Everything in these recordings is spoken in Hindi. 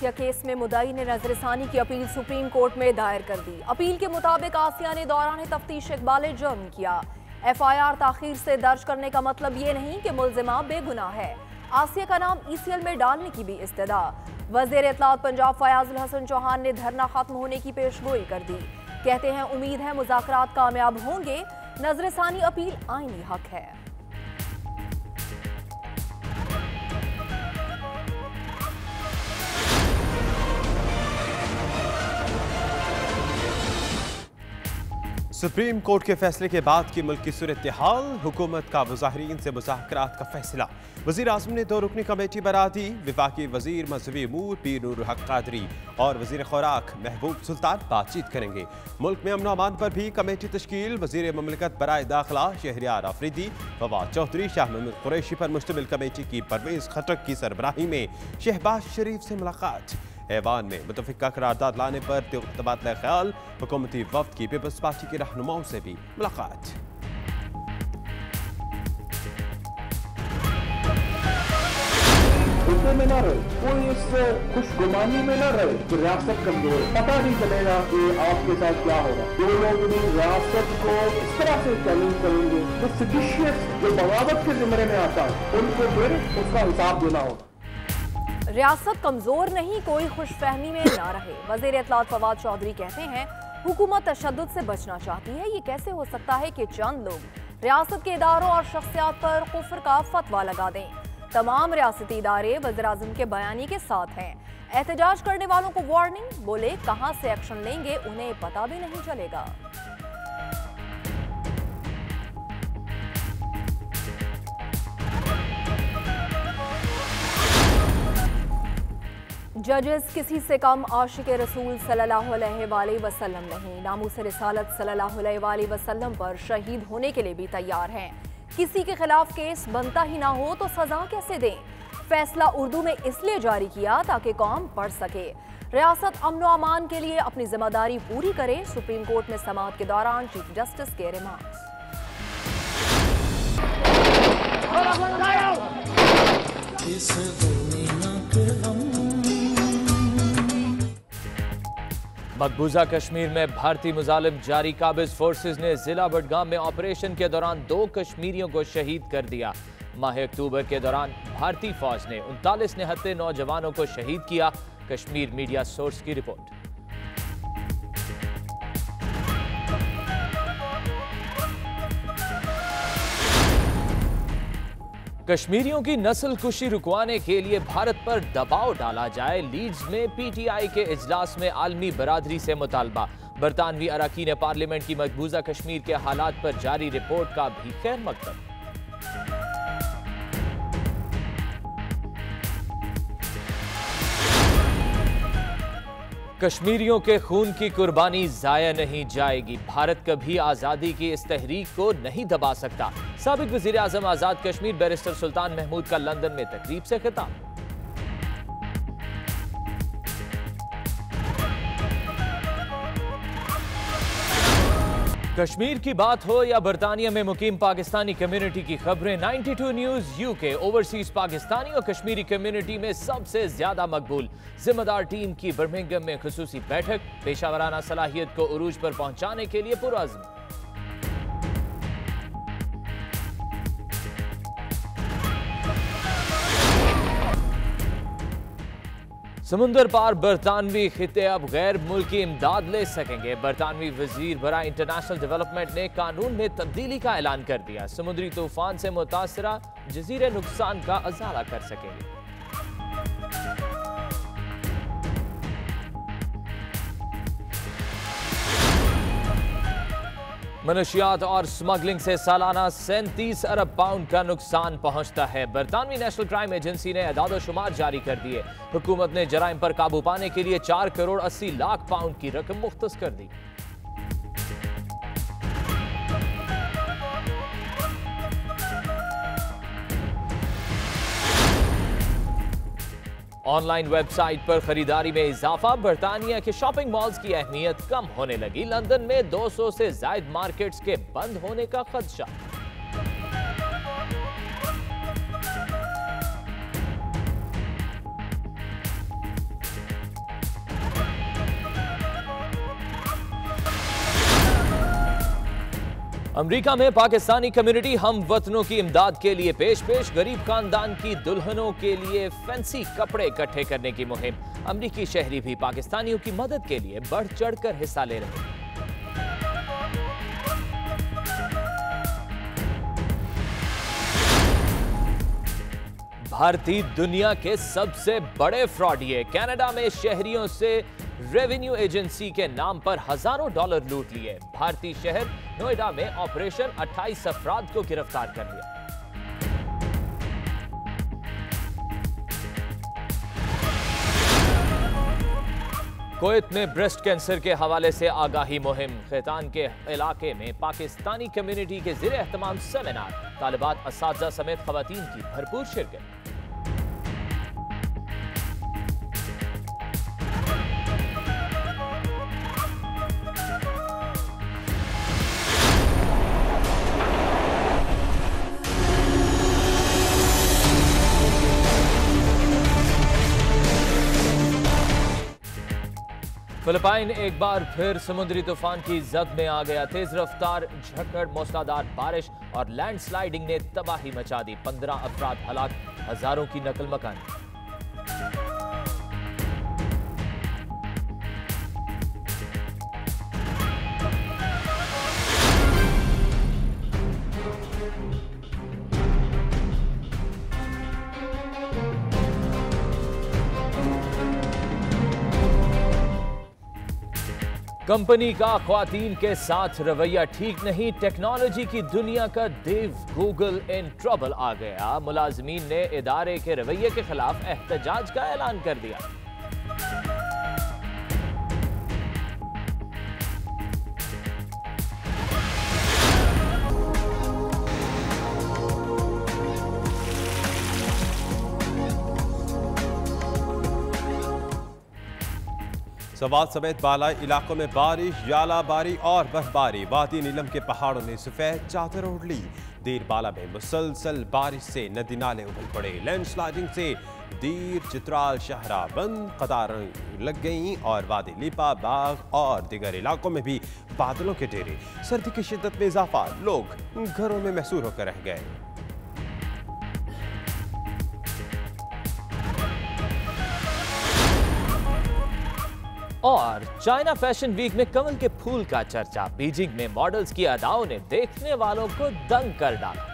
आसिया केस में मुद्दई ने नजरसानी की अपील सुप्रीम कोर्ट में दायर कर दी। अपील के मुताबिक आसिया ने दौरान तफ्तीश इकबाल जुर्म किया। FIR ताखीर से दर्ज करने का मतलब ये नहीं कि मुल्जिमा बेगुनाह है। आसिया का नाम ECL में डालने की भी इस्तदा। वज़ीर इत्तलात पंजाब फयाजुल हसन चौहान ने धरना खत्म होने की पेशगोई कर दी। कहते हैं उम्मीद है मुज़ाकरात कामयाब होंगे। नजरसानी अपील आईनी हक है। सुप्रीम कोर्ट के फैसले के बाद की मुल्क की सूरत हाल, हुकूमत का मुज़ाहिरीन से मुज़ाकरात का फैसला। वज़ीर आज़म ने 2 रुकनी कमेटी बना दी। वफाकी वज़ीर मज़हबी अमूर पीर नूर हक कादरी और वज़ीर खुराक महबूब सुल्तान बातचीत करेंगे। मुल्क में अमन अमान पर भी कमेटी तश्कील। वज़ीर ममलकत बराए दाखिला शहरियार आफरीदी, फवाद चौधरी, शाह महमूद कुरैशी पर मुश्तमिल कमेटी की परवेज़ खटक की सरबराही में शहबाज शरीफ से मुलाकात। ऐवान में मुतफ़िका करारदाद लाने पर तबादला ख्याल। हुकूमती वफ़द की पीपल्स पार्टी के रहनुमाओं से भी मुलाकात। में ना रहे, कोई इस खुशगुमानी में ना रहे कि रियासत कमजोर है। पता नहीं चलेगा कि आपके साथ क्या होगा। जो लोग रियासत को इस तरह से चैलेंज करेंगे, जो सेडिशियस, जो बगावत के जिम्मे में आता है, उनको फिर उसका हिसाब देना होगा। रियासत कमजोर नहीं, कोई खुशफहमी में ना रहे। वज़ीर इत्तलात फवाद चौधरी कहते हैं हुकूमत तशद्दुद से बचना चाहती है। ये कैसे हो सकता है कि चंद लोग रियासत के इदारों और शख्सियात पर कुफ्र का फतवा लगा दें। तमाम रियासती इदारे वज़ीर आज़म के बयानी के साथ हैं। एहतजाज करने वालों को वार्निंग, बोले कहां से एक्शन लेंगे उन्हें पता भी नहीं चलेगा। जजेस किसी से कम आशिक रसूल सल्लल्लाहु अलैहि वसल्लम नहीं। नामूस रिसालत सल्लल्लाहु अलैहि वसल्लम पर शहीद होने के लिए भी तैयार हैं। किसी के खिलाफ केस बनता ही ना हो तो सजा कैसे दें। फैसला उर्दू में इसलिए जारी किया ताकि कौम पढ़ सके। रियासत अमन व अमान के लिए अपनी जिम्मेदारी पूरी करे। सुप्रीम कोर्ट में समाअत के दौरान चीफ जस्टिस के रिमार्क्स। मकबूजा कश्मीर में भारतीय मुजालिम जारी काबिज फोर्सेज ने जिला बडगाम में ऑपरेशन के दौरान 2 कश्मीरियों को शहीद कर दिया। माह अक्टूबर के दौरान भारतीय फौज ने 39 निहत्ते नौजवानों को शहीद किया। कश्मीर मीडिया सोर्स की रिपोर्ट। कश्मीरियों की नस्ल कुशी रुकवाने के लिए भारत पर दबाव डाला जाए। लीड्स में PTI के इजलास में आलमी बरादरी से मुतालबा। बरतानवी अरकान पार्लियामेंट की मकबूजा कश्मीर के हालात पर जारी रिपोर्ट का भी खैर मकतब। कश्मीरियों के खून की कुर्बानी जाया नहीं जाएगी। भारत कभी आज़ादी की इस तहरीक को नहीं दबा सकता। साबिक वज़ीर आज़म आज़ाद कश्मीर बैरिस्टर सुल्तान महमूद का लंदन में तकरीब से खिताब। कश्मीर की बात हो या बरतानिया में मुकीम पाकिस्तानी कम्युनिटी की खबरें, 92 न्यूज़ UK ओवरसीज पाकिस्तानी और कश्मीरी कम्युनिटी में सबसे ज्यादा मकबूल। जिम्मेदार टीम की बर्मिंघम में खुसूसी बैठक। पेशावराना सलाहियत को उरूज पर पहुंचाने के लिए पुरअज़्म। समुंदर पार बरतानवी खिते अब गैर मुल्की इमदाद ले सकेंगे। बरतानवी वजीर बराए इंटरनेशनल डेवलपमेंट ने कानून में तब्दीली का ऐलान कर दिया। समुद्री तूफान से मुतासरा जजीरे नुकसान का अजाला कर सकेंगे। मनशियात और स्मगलिंग से सालाना 37 अरब पाउंड का नुकसान पहुंचता है। बरतानवी नेशनल क्राइम एजेंसी ने एदाद-ओ-शुमार जारी कर दिए। हुकूमत ने जराइम पर काबू पाने के लिए 4 करोड़ 80 लाख पाउंड की रकम मुख्तस कर दी। ऑनलाइन वेबसाइट पर खरीदारी में इजाफा। बरतानिया के शॉपिंग मॉल्स की अहमियत कम होने लगी। लंदन में 200 से जायद मार्केट्स के बंद होने का खदशा। अमेरिका में पाकिस्तानी कम्युनिटी हम वतनों की इमदाद के लिए पेश गरीब खानदान की दुल्हनों के लिए फैंसी कपड़े इकट्ठे करने की मुहिम। अमेरिकी शहरी भी पाकिस्तानियों की मदद के लिए बढ़ चढ़कर हिस्सा ले रहे हैं। भारतीय दुनिया के सबसे बड़े फ्रॉडिये। कनाडा में शहरियों से रेवेन्यू एजेंसी के नाम पर हजारों डॉलर लूट लिए। भारतीय शहर नोएडा में ऑपरेशन 28 अफराद को गिरफ्तार कर लिया। कुवैत में ब्रेस्ट कैंसर के हवाले से आगाही मुहिम। खैतान के इलाके में पाकिस्तानी कम्युनिटी के ज़ेरे एहतमाम सेमिनार। तालिबात, असातिज़ा समेत खवातीन की भरपूर शिरकत। फिलिपाइन एक बार फिर समुद्री तूफान की जद में आ गया। तेज रफ्तार झक्कड़, मूसलाधार बारिश और लैंडस्लाइडिंग ने तबाही मचा दी। 15 अफराद हलाक, हजारों की नकल मकानी। कंपनी का ख्वातीन के साथ रवैया ठीक नहीं। टेक्नोलॉजी की दुनिया का देव गूगल इन ट्रबल आ गया। मुलाजमीन ने इदारे के रवैये के खिलाफ एहतजाज का ऐलान कर दिया। सवात समेत बालाई इलाकों में बारिश, जालाबारी और बर्फबारी। वादी नीलम के पहाड़ों ने सफेद चादर ओढ़ ली। देर बाला में मुसलसल बारिश से नदी नाले उबल पड़े। लैंडस्लाइडिंग से दीर, चित्राल, शहरा बंद, कतारें लग गईं और वादी लिपा, बाग और दिगर इलाकों में भी बादलों के डेरे। सर्दी की शिद्दत में इजाफा, लोग घरों में महसूर होकर रह गए। और चाइना फैशन वीक में कमल के फूल का चर्चा। बीजिंग में मॉडल्स की अदाओं ने देखने वालों को दंग कर डाला।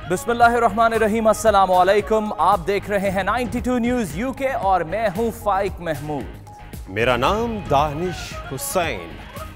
बिस्मिल्लाहिर्रहमानिर्रहीम, अस्सलाम वालेकुम। आप देख रहे हैं 92 न्यूज़ यूके और मैं हूं फाइक महमूद। मेरा नाम दानिश हुसैन।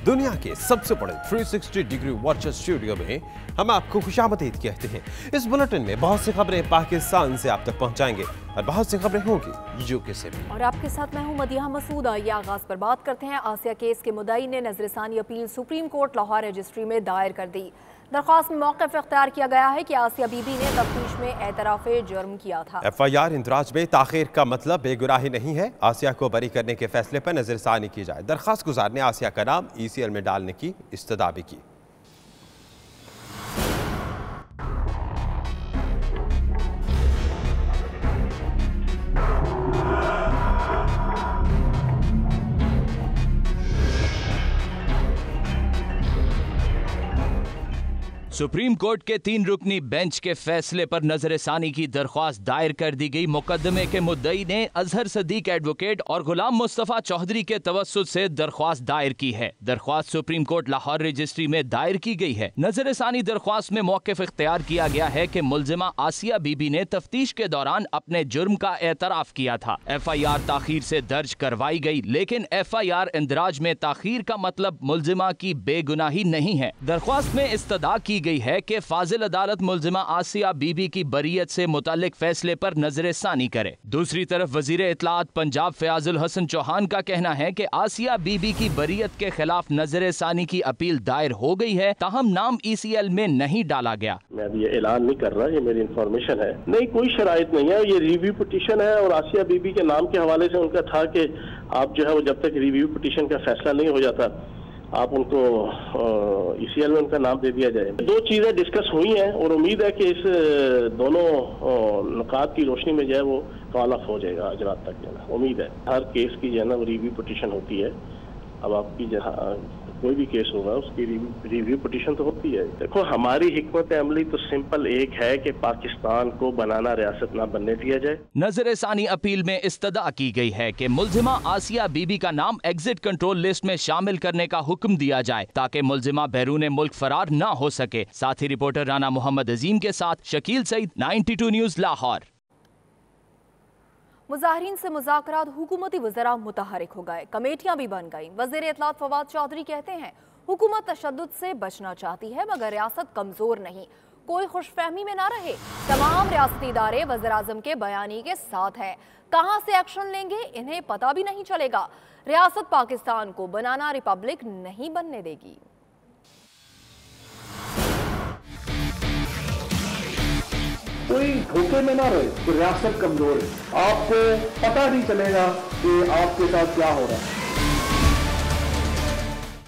दुनिया के सबसे बड़े 360 डिग्री वॉचर स्टूडियो में हम आपको खुशामदीद कहते हैं। इस बुलेटिन में बहुत सी खबरें पाकिस्तान से आप तक पहुंचाएंगे और बहुत सी खबरें होंगी यूके से भी। और आपके साथ मैं हूं मदिहा मसूद। आइए आगाज पर बात करते हैं। आसिया केस के मुद्दई ने नजरसानी appeal supreme court Lahore registry में दायर कर दी। दरख्वास्त में मौक़िफ़ इख्तियार किया गया है कि आसिया बीबी ने तफ्तीश में एतराफ़े जुर्म किया था। FIR इंदराज में ताख़ीर का मतलब बेगुनाही नहीं है। आसिया को बरी करने के फैसले पर नजरसानी की जाए। दरख्वास्त गुजार ने आसिया का नाम ECL में डालने की इस्तदा भी की। सुप्रीम कोर्ट के 3 रुकनी बेंच के फैसले पर नजरसानी की दरख्वास्त दायर कर दी गई। मुकदमे के मुद्दई ने अजहर सदीक एडवोकेट और गुलाम मुस्तफ़ा चौधरी के तवस्सुत से दरख्वास्त दायर की है। दरख्वास्त सुप्रीम कोर्ट लाहौर रजिस्ट्री में दायर की गई है। नजरसानी दरख्वास्त में मौक़िफ़ इख्तियार किया गया है कि मुलजिमा आसिया बीबी ने तफ्तीश के दौरान अपने जुर्म का एतराफ़ किया था। FIR ताख़ीर से दर्ज करवाई गई, लेकिन FIR इंदराज में ताख़ीर का मतलब मुलजिमा की बेगुनाही नहीं है। दरख्वास्त में इस्तदा की गई है कि फाजिल अदालत मुलजिमा आसिया बीबी की बरीयत से मुतालिक फैसले पर नजरसानी करे। दूसरी तरफ वजीर इत्तलात पंजाब फयाजुल हसन चौहान का कहना है कि आसिया बीबी की बरीयत के खिलाफ नजरसानी की अपील दायर हो गई है, ताहम नाम ECL में नहीं डाला गया। मैं अभी ये ऐलान नहीं कर रहा, ये मेरी इंफॉर्मेशन है। नहीं, कोई शराइत नहीं है। ये रिव्यू पिटीशन है और आसिया बीबी के नाम के हवाले से उनका था कि आप जो है वो जब तक रिव्यू पिटीशन का फैसला नहीं हो जाता आप उनको ECL में उनका नाम दे दिया जाए। 2 चीजें डिस्कस हुई हैं और उम्मीद है कि इस दोनों नुकात की रोशनी में जो है वो कॉल ऑफ हो जाएगा आज रात तक, जो है उम्मीद है। हर केस की जो है ना रिव्यू पिटीशन होती है। अब आपकी जहाँ कोई भी केस होगा उसकी रिव्यू पिटीशन तो होती है। देखो, हमारी हिकमत अमली तो सिंपल एक है कि पाकिस्तान को बनाना रियासत ना बनने दिया जाए। नजर सानी अपील में इस्तदा की गई है कि मुल्जिमा आसिया बीबी का नाम एग्जिट कंट्रोल लिस्ट में शामिल करने का हुक्म दिया जाए ताकि मुल्जिमा बैरून मुल्क फरार न हो सके। साथी रिपोर्टर राना मोहम्मद अजीम के साथ शकील सईद, 92 न्यूज, लाहौर। मुजाहिरीन से मुज़ाकरात हुकूमती वज़रा मुतहरिक हो गए, कमेटियां भी बन गईं। वज़ीर इत्तलात फवाद चौधरी कहते हैं हुकूमत तशद्दुद से बचना चाहती है मगर रियासत कमज़ोर नहीं, कोई खुशफहमी में ना रहे। तमाम रियासती इदारे वज़ीर आज़म के बयानी के साथ हैं, कहाँ से एक्शन लेंगे इन्हें पता भी नहीं चलेगा। रियासत पाकिस्तान को बनाना रिपब्लिक नहीं बनने देगी। कोई धोखे में ना रहे कि रियासत कमजोर है, आपको पता नहीं चलेगा कि आपके साथ क्या हो रहा है।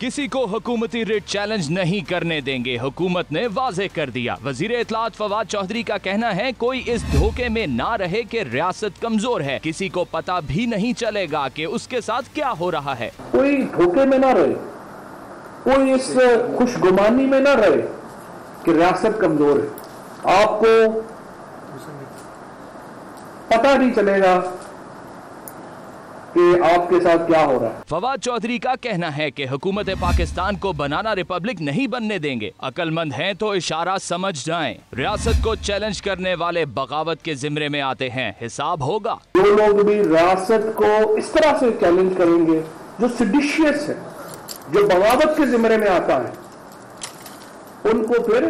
किसी को हुकूमती रिट चैलेंज नहीं करने देंगे, हुकूमत ने वाज़ेह कर दिया। वज़ीर इत्तलात फवाद चौधरी का कहना है कोई इस धोखे में ना रहे कि रियासत कमजोर है, किसी को पता भी नहीं चलेगा कि उसके साथ क्या हो रहा है। कोई धोखे में ना रहे, कोई इस खुशगुमानी में ना रहे कि रियासत कमजोर है, आपको पता नहीं चलेगा कि आपके साथ क्या हो रहा है। फवाद चौधरी का कहना है कि हुकूमत पाकिस्तान को बनाना रिपब्लिक नहीं बनने देंगे, अक्लमंद हैं तो इशारा समझ जाएं। रियासत को चैलेंज करने वाले बगावत के जिम्मे में आते हैं, हिसाब होगा। जो लोग भी रियासत को इस तरह से चैलेंज करेंगे, जो सेडिशियस है, जो बगावत के जिम्मे में आता है, उनको फिर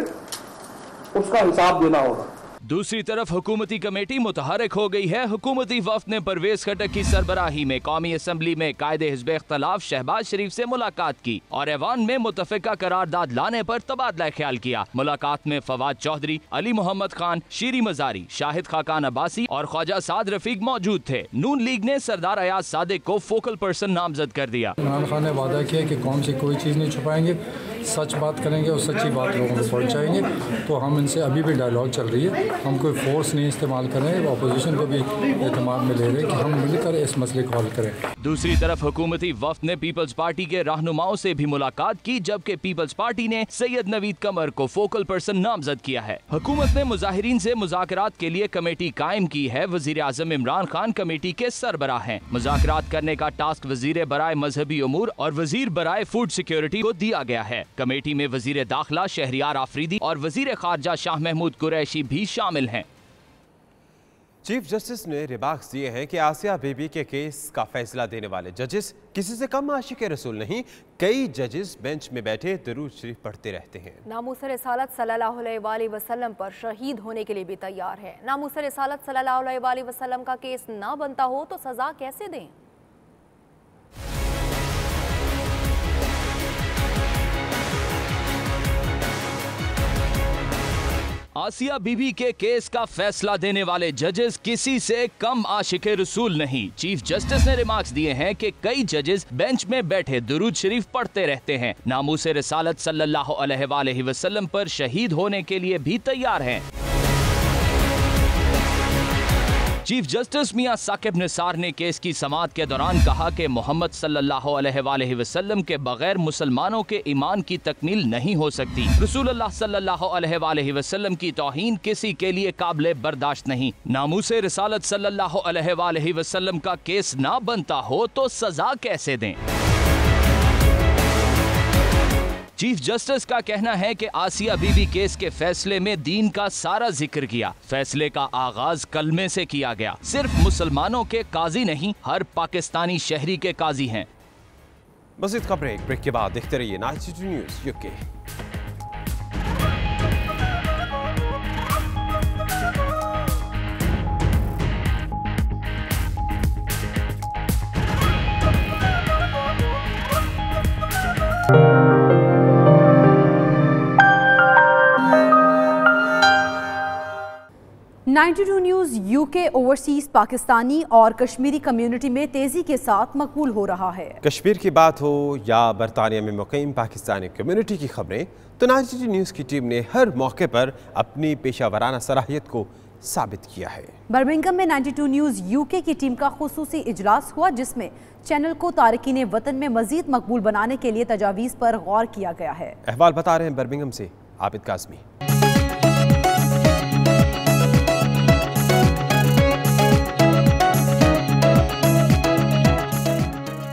उसका हिसाब देना होगा। दूसरी तरफ हुकूमती कमेटी मुतहरिक हो गई है। हुकूमती वफ्द ने परवेज खटक की सरबराही में कौमी असम्बली में कायदे हिज़्ब इख्तलाफ शहबाज शरीफ से मुलाकात की और ऐवान में मुतफ़िका करारदाद लाने पर तबादला ख्याल किया। मुलाकात में फवाद चौधरी, अली मोहम्मद खान, शीरी मजारी, शाहिद खाकान अब्बासी और ख्वाजा साद रफीक मौजूद थे। नून लीग ने सरदार अयाज सादिक को फोकल पर्सन नामजद कर दिया। इमरान खान ने वादा किया कि कौम से कोई चीज़ नहीं छुपाएंगे, सच बात करेंगे और सच्ची बात लोगों को पहुँचाएंगे। तो हम इनसे अभी भी डायलॉग चल रही है, हम कोई फोर्स नहीं इस्तेमाल कर रहे हैं, अपोजिशन को भी एतमाद में ले रहे हैं कि हम मिलकर इस मसले को हल करें। दूसरी तरफ हुकूमती वफ्द ने पीपल्स पार्टी के रहनुमाओं से भी मुलाकात की, जबकि पीपल्स पार्टी ने सैयद नवीद कमर को फोकल पर्सन नामजद किया है। हुकूमत ने मुजाहिरीन से मुज़ाकरात के लिए कमेटी कायम की है। वज़ीर आज़म इमरान खान कमेटी के सरबराह हैं। मुज़ाकरात करने का टास्क वज़ीर बराए मजहबी उमूर और वज़ीर बराए फूड सिक्योरिटी को दिया गया है। कमेटी में वज़ीर दाखिला शहरियार आफरीदी और वज़ीर खारजा शाह महमूद कुरैशी भी शामिल हैं। चीफ जस्टिस ने रिमार्क्स दिए हैं कि आसिया बीबी के केस का फैसला देने वाले जजेस किसी से कम आशिक रसूल नहीं। कई जजेस बेंच में बैठे दरूद शरीफ पढ़ते रहते हैं। नामूस रिसालत सल्लल्लाहु अलैहि वसल्लम पर शहीद होने के लिए भी तैयार है। नामूस रिसालत सल्लल्लाहु अलैहि वसल्लम का केस ना बनता हो तो सजा कैसे दें? आसिया बीबी के केस का फैसला देने वाले जजेस किसी से कम आशिके रसूल नहीं। चीफ जस्टिस ने रिमार्क्स दिए हैं कि कई जजेस बेंच में बैठे दुरूद शरीफ पढ़ते रहते हैं। नामूसे रिसालत सल्लल्लाहु अलैहि वसल्लम पर शहीद होने के लिए भी तैयार हैं। चीफ जस्टिस मियां साकिब निसार ने केस की समाअत के दौरान कहा कि मोहम्मद सल्लल्लाहु अलैहि वसल्लम के बगैर मुसलमानों के ईमान की तकमील नहीं हो सकती। रसूलुल्लाह सल्लल्लाहु अलैहि वसल्लम की तौहीन किसी के लिए काबिल बर्दाश्त नहीं। नामूसे रिसालत सल्लल्लाहु अलैहि वसल्लम का केस ना बनता हो तो सजा कैसे दें? चीफ जस्टिस का कहना है कि आसिया बीबी केस के फैसले में दीन का सारा जिक्र किया। फैसले का आगाज कलमे से किया गया। सिर्फ मुसलमानों के काजी नहीं, हर पाकिस्तानी शहरी के काजी हैं। मज़ीद खबरें ब्रेक के बाद देखते रहिए 92 news UK. 92 news UK overseas Pakistani और कश्मीरी कम्युनिटी में तेज़ी के साथ मकबूल हो रहा है। कश्मीर की बात हो या बरतानिया में मुकीम पाकिस्तानी कम्युनिटी की खबरें, तो 92 न्यूज़ की टीम ने हर मौके पर अपनी पेशावराना सलाहियत को साबित किया है। बर्मिंघम में 92 न्यूज़ यूके की टीम का खुसूसी इजलास हुआ, जिसमें चैनल को तारकीन वतन में मजीद मकबूल बनाने के लिए तजावीज़ पर गौर किया गया है। अहवाल बता रहे हैं बर्मिंघम से आबिद काज़मी।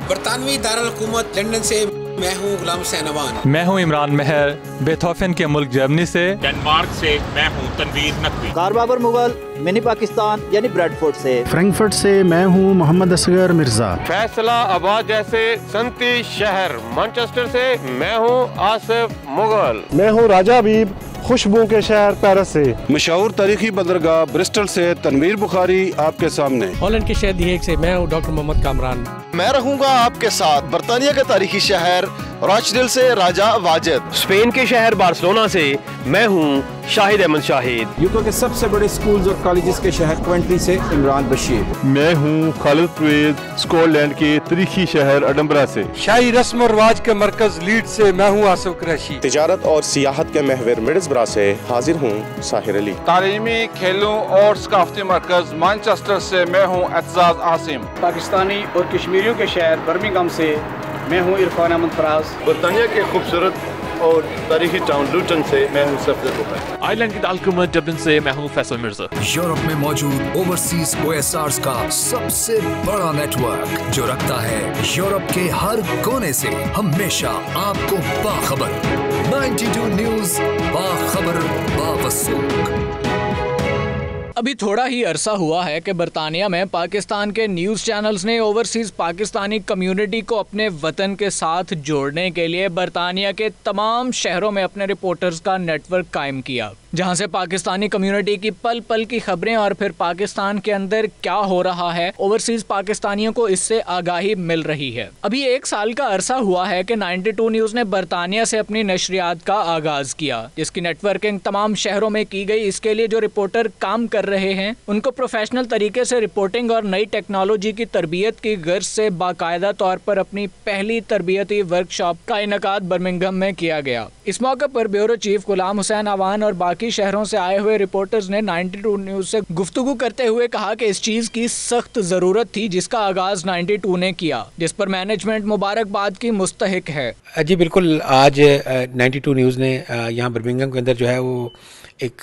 बरतानवी दारुल हुकूमत लंदन से मैं हूँ गुलाम हुसैन अवान। मैं हूँ इमरान मेहर बेथोफन के मुल्क जर्मनी से। डेनमार्क से मैं हूँ तनवीर नकवी। कारबाबर मुगल मिनी पाकिस्तान यानी ब्रेडफोर्ड से। फ्रैंकफर्ट से मैं हूँ मोहम्मद असगर मिर्जा। फैसला आबाद जैसे संती शहर मैनचेस्टर से मैं हूँ आसिफ मुगल। मैं हूँ राजा हबीब खुशबू के शहर पेरिस से। मशहूर तारीखी बंदरगाह ब्रिस्टल से तनवीर बुखारी आपके सामने। हॉलैंड के शहर दी हेग से मैं हूँ डॉक्टर मोहम्मद कामरान। मैं रहूंगा आपके साथ बरतानिया के तारीखी शहर रॉचडेल से राजा वाजिद। स्पेन के शहर बार्सिलोना से मैं हूँ शाहिद अहमद शाहिद। यूके के सबसे बड़े स्कूल्स और कॉलेजेस के शहर क्वेंट्री से इमरान बशीर। मैं हूँ खालिद परवेज स्कॉटलैंड के तारीखी शहर एडिनबरा से। शाही रस्म और रिवाज के मरकज लीड से मैं हूँ आसिफ कुरैशी। तिजारत और सियाहत के महवर मिडलसब्रा से हाजिर हूँ साहिर अली। तालीमी खेलों और सकाफती मरकज मैनचेस्टर से मैं हूँ एतजाज आसिम। पाकिस्तानी और कश्मीरियों के शहर बर्मिंघम से मैं हूँ इरफान अहमद फराज। बरतानिया के खूबसूरत और तारीखी टाउन लूटन से मैं हूँ सफदर बुखारी। आयरलैंड की दारकूमत डबलिन से मैं हूँ फैसल मिर्जा। यूरोप में मौजूद ओवरसीज OSRs का सबसे बड़ा नेटवर्क जो रखता है यूरोप के हर कोने से हमेशा आपको बाखबर। 92 न्यूज़ बाखबर बावसूख। अभी थोड़ा ही अरसा हुआ है कि बरतानिया में पाकिस्तान के न्यूज़ चैनल्स ने ओवरसीज़ पाकिस्तानी कम्युनिटी को अपने वतन के साथ जोड़ने के लिए बरतानिया के तमाम शहरों में अपने रिपोर्टर्स का नेटवर्क कायम किया, जहां से पाकिस्तानी कम्युनिटी की पल पल की खबरें और फिर पाकिस्तान के अंदर क्या हो रहा है, ओवरसीज़ पाकिस्तानियों को इससे आगाही मिल रही है। अभी 1 साल का अरसा हुआ है कि 92 न्यूज़ ने बरतानिया से अपनी नशरियात का आगाज़ किया, जिसकी नेटवर्किंग तमाम शहरों में की गई। इसके लिए जो रिपोर्टर काम कर रहे हैं उनको प्रोफेशनल तरीके से रिपोर्टिंग और नई टेक्नोलॉजी की तरबियत की गर्ज से बाकायदा तौर पर अपनी पहली तरबियती वर्कशॉप का इनेकाद बर्मिंघम में किया गया। इस मौके पर ब्यूरो चीफ गुलाम हुसैन अवान और बाकी शहरों से आए हुए रिपोर्टर्स ने 92 न्यूज़ से गुफ्तगू करते हुए कहा कि इस चीज़ की सख्त ज़रूरत थी जिसका आगाज़ 92 ने किया, जिस पर मैनेजमेंट मुबारकबाद की मुस्तहिक है। जी बिल्कुल, आज 92 न्यूज़ ने यहाँ बर्मिंघम के अंदर जो है वो एक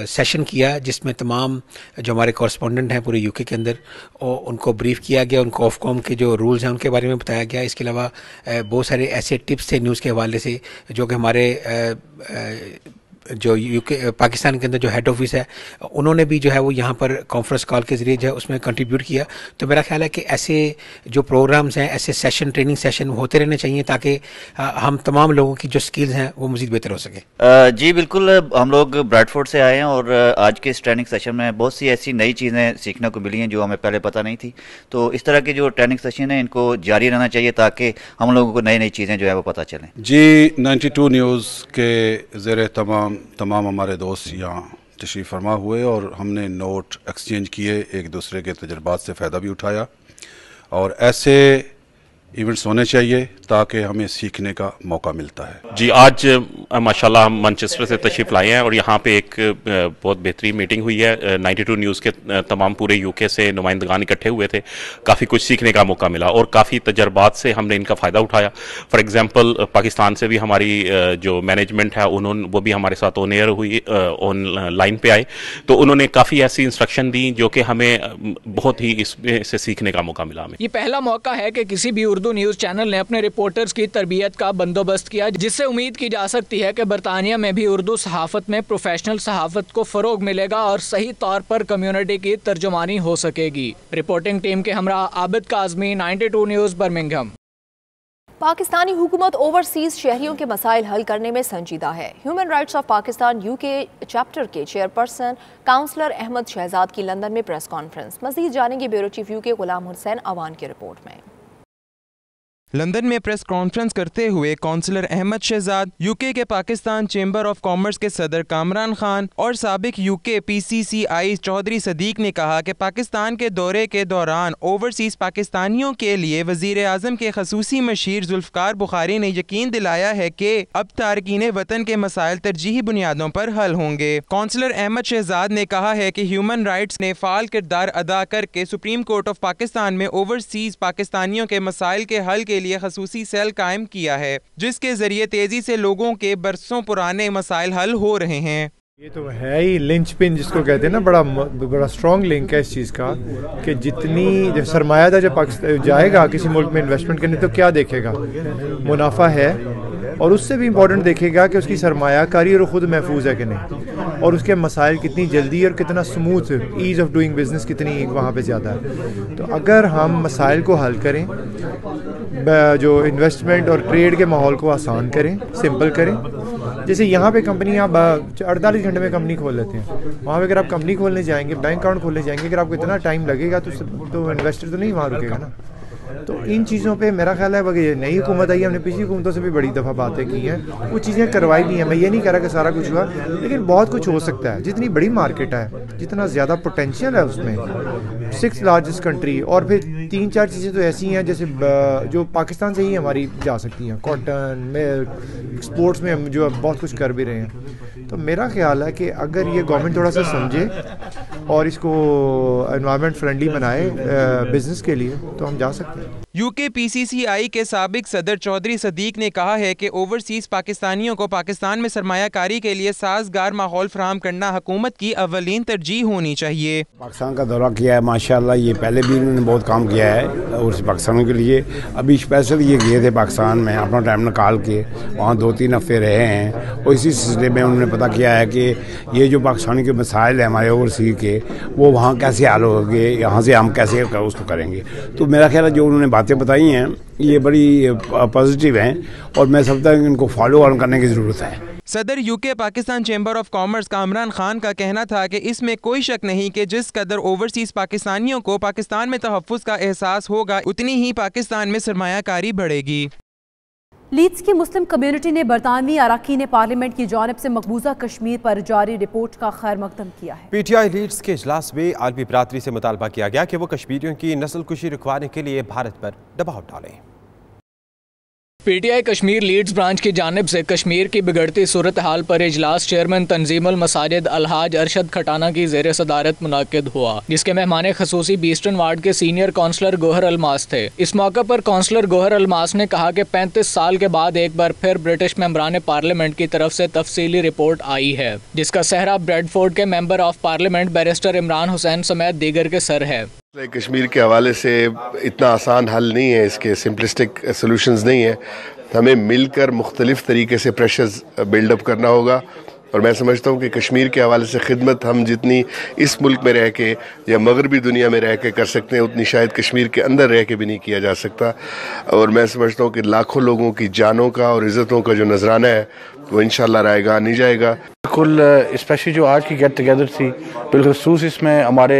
सेशन किया जिसमें तमाम जो हमारे कॉरेस्पॉन्डेंट हैं पूरे यूके के अंदर उनको ब्रीफ किया गया, उनको ऑफकॉम के जो रूल्स हैं उनके बारे में बताया गया। इसके अलावा बहुत सारे ऐसे टिप्स थे न्यूज़ के हवाले से जो कि हमारे जो यूके पाकिस्तान के अंदर जो हेड ऑफिस है उन्होंने भी जो है वो यहाँ पर कॉन्फ्रेंस कॉल के ज़रिए जो है उसमें कंट्रीब्यूट किया। तो मेरा ख्याल है कि ऐसे जो प्रोग्राम्स हैं, ऐसे सेशन, ट्रेनिंग सेशन होते रहने चाहिए ताकि हम तमाम लोगों की जो स्किल्स हैं वो मज़ीद बेहतर हो सके। जी बिल्कुल, हम लोग ब्रैडफोर्ड से आए हैं और आज के इस ट्रेनिंग सेशन में बहुत सी ऐसी नई चीज़ें सीखने को मिली हैं जो हमें पहले पता नहीं थी। तो इस तरह के जो ट्रेनिंग सेशन है इनको जारी रहना चाहिए ताकि हम लोगों को नई नई चीज़ें जो है वो पता चलें। जी 92 न्यूज़ के ज़रिए तमाम हमारे दोस्त यहाँ तशरीफ़ फरमा हुए और हमने नोट एक्सचेंज किए, एक दूसरे के तजुर्बात से फ़ायदा भी उठाया और ऐसे इवेंट्स होने चाहिए ताकि हमें सीखने का मौका मिलता है। जी आज माशाल्लाह हम मैनचेस्टर से तशरीफ़ लाए हैं और यहाँ पे एक बहुत बेहतरीन मीटिंग हुई है। 92 न्यूज़ के तमाम पूरे यूके से नुमाइंदगान इकट्ठे हुए थे, काफ़ी कुछ सीखने का मौका मिला और काफ़ी तजर्बात से हमने इनका फ़ायदा उठाया। फॉर एग्ज़ाम्पल पाकिस्तान से भी हमारी जो मैनेजमेंट है वो भी हमारे साथ ऑन एयर हुई, ऑनलाइन पे आए, तो उन्होंने काफ़ी ऐसी इंस्ट्रक्शन दी जो कि हमें बहुत ही इसमें से सीखने का मौका मिला। हमें ये पहला मौका है कि किसी भी उर्दू न्यूज़ चैनल ने अपने रिपोर्टर्स की तरबियत का बंदोबस्त किया, जिससे उम्मीद की जा सकती है कि बरतानिया में भी उर्दू सहाफ़त में प्रोफेशनल सहाफ़त को फ़रोग मिलेगा और सही तौर पर कम्युनिटी की तर्जुमानी हो सकेगी। रिपोर्टिंग टीम के हमरा आबिद काज़मी, 92 न्यूज़ बर्मिंघम। पाकिस्तानी हुकूमत ओवरसीज शहरियों के मसाइल हल करने में संजीदा है। Human rights of Pakistan UK chapter के चेयरपर्सन काउंसलर अहमद शहजाद की लंदन में प्रेस कॉन्फ्रेंस। मज़ीद जानेंगे bureau chief UK Ghulam Hussain Awan की रिपोर्ट में। लंदन में प्रेस कॉन्फ्रेंस करते हुए कौंसलर अहमद शहजाद, यूके के पाकिस्तान चेंबर ऑफ कॉमर्स के सदर कामरान खान और साबिक यूके PCCI चौधरी सदीक ने कहा कि पाकिस्तान के दौरे के दौरान ओवरसीज पाकिस्तानियों के लिए वजीर आजम के खसूसी मशीर जुल्फकार बुखारी ने यकीन दिलाया है कि अब तारकीन वतन के मसाइल तरजीही बुनियादों पर हल होंगे। कौंसलर अहमद शहजाद ने कहा है कि ह्यूमन राइट्स ने फाल किरदार अदा करके सुप्रीम कोर्ट ऑफ पाकिस्तान में ओवरसीज पाकिस्तानियों के मसाइल के हल के लिए खसूसी सेल कायम किया है, जिसके जरिए तेजी से लोगों के बरसों पुराने मसाइल हल हो रहे हैं। ये तो है ही लिंच पिन जिसको कहते हैं ना, बड़ा स्ट्रॉन्ग लिंक है इस चीज़ का कि जितनी सरमायादार जब पाकिस्तान जाएगा किसी मुल्क में इन्वेस्टमेंट करने तो क्या देखेगा, मुनाफा है, और उससे भी इम्पोर्टेंट देखेगा कि उसकी सरमायाकारी और ख़ुद महफूज है कि नहीं, और उसके मसाइल कितनी जल्दी और कितना smooth, ease of doing business कितनी वहाँ पे ज़्यादा है। तो अगर हम मसाइल को हल करें, जो इन्वेस्टमेंट और ट्रेड के माहौल को आसान करें, सिंपल करें, जैसे यहाँ पे कंपनियाँ 48 घंटे में कंपनी खोल लेते हैं, वहाँ पे अगर आप कंपनी खोलने जाएंगे, बैंक अकाउंट खोलने जाएंगे, अगर आपको इतना टाइम लगेगा तो इन्वेस्टर तो नहीं वहाँ रुकेगा ना। तो इन चीज़ों पे मेरा ख्याल है कि नई हुकूमत आई, हमने पिछली हुकूमतों से भी बड़ी दफ़ा बातें की हैं, वो चीज़ें करवाई भी हैं। मैं ये नहीं कह रहा कि सारा कुछ हुआ, लेकिन बहुत कुछ हो सकता है। जितनी बड़ी मार्केट है, जितना ज़्यादा पोटेंशियल है उसमें, 6th लार्जेस्ट कंट्री, और फिर 3-4 चीज़ें तो ऐसी हैं जैसे जो पाकिस्तान से ही हमारी जा सकती हैं, कॉटन, मिल्क, एक्सपोर्ट्स में हम जो बहुत कुछ कर भी रहे हैं। तो मेरा ख्याल है कि अगर ये गवर्नमेंट थोड़ा सा समझे और इसको एनवायरनमेंट फ्रेंडली बनाए बिजनेस के लिए, तो हम जा सकते हैं। यूके PCCI के साबिक सदर चौधरी सदीक ने कहा है कि ओवरसीज पाकिस्तानियों को पाकिस्तान में सरमायाकारी के लिए साजगार माहौल फराहम करना हुकूमत की अवलीन तरजीह होनी चाहिए। पाकिस्तान का दौरा किया है माशाल्लाह, ये पहले भी उन्होंने बहुत काम किया है ओवरसीज पाकिस्तानियों के लिए। अभी स्पेशल ये गए थे पाकिस्तान में, अपना टाइम निकाल के वहाँ 2-3 हफ्ते रहे हैं, और इसी सिलसिले में उन्होंने पता किया है कि ये जो पाकिस्तानी के मसाइल हैं हमारे ओवरसीज के, वो वहाँ कैसे हल होंगे, यहाँ से हम कैसे उसको करेंगे। तो मेरा ख्याल है जो उन्होंने बातें बताई हैं ये बड़ी पॉजिटिव हैं, और मैं समझता हूँ कि इनको फॉलो ऑन करने की ज़रूरत है। सदर UK Pakistan chamber of commerce Kamran Khan का कहना था कि इसमें कोई शक नहीं कि जिस कदर ओवरसीज पाकिस्तानियों को पाकिस्तान में तहफ़्फ़ुज़ का एहसास होगा, उतनी ही पाकिस्तान में सरमायाकारी बढ़ेगी। लीड्स की मुस्लिम कम्युनिटी ने बरतानवी अरकान पार्लियामेंट की जानिब से मकबूजा कश्मीर पर जारी रिपोर्ट का खैर मकदम किया है। PTI लीड्स के इजलास में आलमी बरादरी से मुतालबा किया गया कि वो कश्मीरियों की नस्लकुशी रुकवाने के लिए भारत पर दबाव डालें। PTI कश्मीर लीड्स ब्रांच की जानिब से कश्मीर की बिगड़ती सूरत हाल पर इजलास चेयरमैन तंजीमुल मसाजिद अलहाज अरशद खटाना की ज़ेर सदारत मुनाकिद हुआ, जिसके मेहमान खसूसी बीस्टन वार्ड के सीनियर काउंसलर गोहर अलमास थे। इस मौके पर काउंसलर गोहर अलमास ने कहा कि 35 साल के बाद एक बार फिर ब्रिटिश मेंबरान पार्लियामेंट की तरफ से तफसीली रिपोर्ट आई है, जिसका सहरा ब्रेडफोर्ड के member of parliament barrister Imran Hussain समेत दीगर के सर है। कश्मीर के हवाले से इतना आसान हल नहीं है, इसके सिंपलिस्टिक सोल्यूशंस नहीं है। हमें मिलकर मुख्तलिफ तरीके से प्रेशर्स बिल्डअप करना होगा, और मैं समझता हूँ कि कश्मीर के हवाले से खिदमत हम जितनी इस मुल्क में रह के या मगरबी दुनिया में रह के कर सकते हैं, उतनी शायद कश्मीर के अंदर रह के भी नहीं किया जा सकता। और मैं समझता हूँ कि लाखों लोगों की जानों का और इज़्ज़तों का जो नजराना है वो इंशाल्लाह रहेगा, नहीं जाएगा। बिल्कुल, स्पेशली जो आज की गेट टुगेदर थी, बिलखसूस इसमें हमारे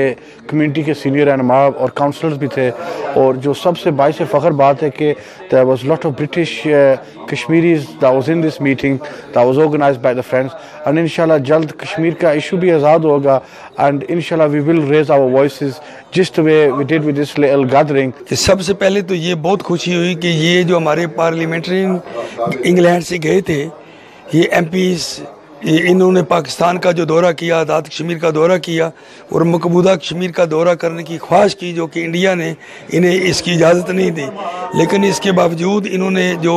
कम्युनिटी के सीनियर रहनुमा और काउंसलर्स भी थे, और जो सबसे बाइस फ़ख्र बात है कि there was lot of British Kashmiris that was in this meeting that was organised by the friends, and इंशाल्लाह जल्द कश्मीर का इशू भी आज़ाद होगा, एंड इंशाल्लाह we will raise our voices just way we did with this little gathering. सबसे पहले तो ये बहुत खुशी हुई कि ये जो हमारे पार्लियामेंट्री इंग्लैंड से गए थे, ये MPs, इन्होंने पाकिस्तान का जो दौरा किया, आज़ाद कश्मीर का दौरा किया और मकबूजा कश्मीर का दौरा करने की ख्वाहिश की, जो कि इंडिया ने इन्हें इसकी इजाज़त नहीं दी। लेकिन इसके बावजूद इन्होंने जो